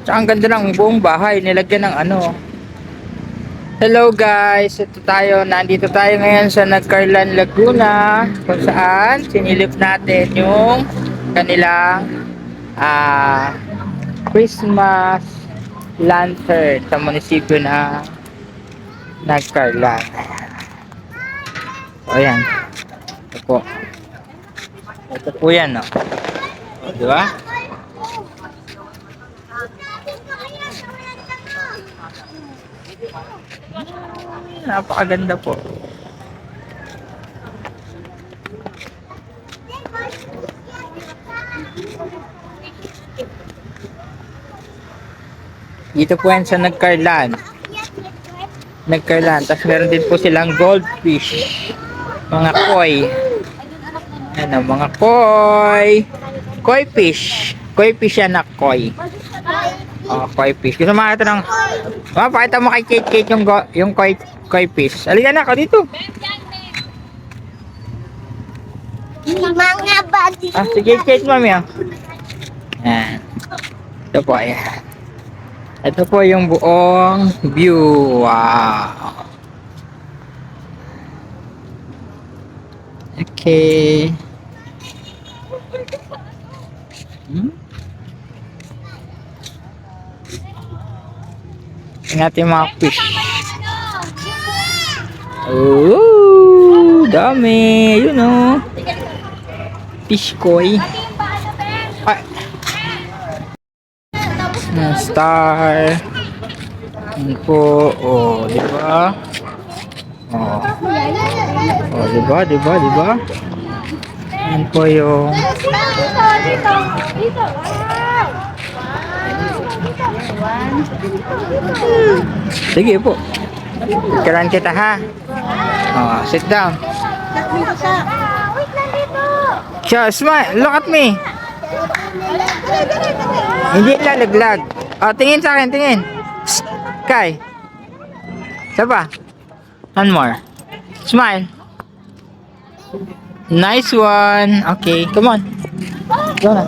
Tsaka ang ganda ng buong bahay. Nilagyan ng ano. Hello guys, nandito tayo ngayon sa Nagcarlan, Laguna, kung saan sinilip natin yung kanilang Christmas lantern sa munisipyo na Nagcarlan. O yan, ito po yan, no? O, di ba? Napakaganda po. Dito po yan sa Nagcarlan. Tapos meron din po silang goldfish. Mga koi. Ayan o, mga koi. Koi fish. Koi fish yan na koi. Oh, koi fish. Gusto makita ng... pakita mo kay Kate yung koi fish. Halika na, ako dito. Mga bati. Sige, Kate, mami. Ayan. Ito po, ayan. Ito po yung buong view. Wow. Okay. Tingnan natin yung mga fish. Oh, dami. Yun o. Fish koi. Ay. Star. Yan po. Oh, di ba? Oh. Oh, di ba? Yan po yung sige po. Picturean kita ha. Oh, sit down. Siya, smile. Look at me. Hindi lalaglag. Oh, tingin sa akin, tingin. Kai. Saba. One more. Smile. Nice one. Okay, come on. Go na.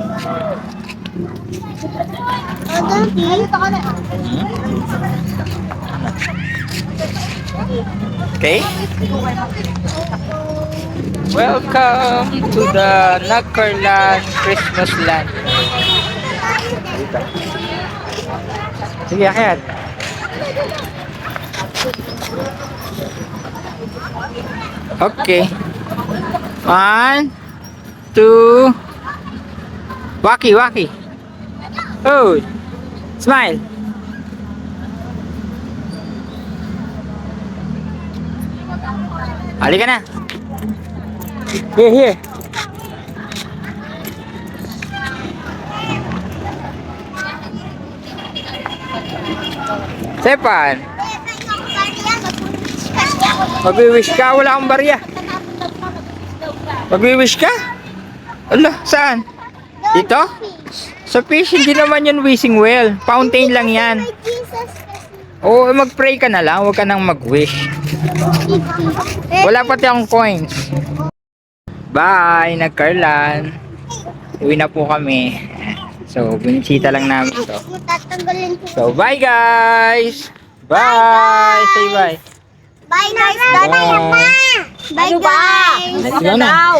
Okay. Welcome to the Nagcarlan Christmas Land. Sige, akyat. Okay. 1, 2. Waki. Oh. Smile. Halika na. Here. Sepan. Mag-wish ka, wala akong barya. Mag-wish ka? Ala, saan? Dito? Sa fish, hindi naman yun wishing well. Fountain lang yan. Oo, mag-pray ka na lang. Huwag ka nang mag-wish. Wala pati akong coins. Bye, Nagcarlan. Uwi na po kami. So, binisita lang namin ito. So, bye guys! Bye! Say bye! Bye guys! Bye guys! Bye guys! Ano daw?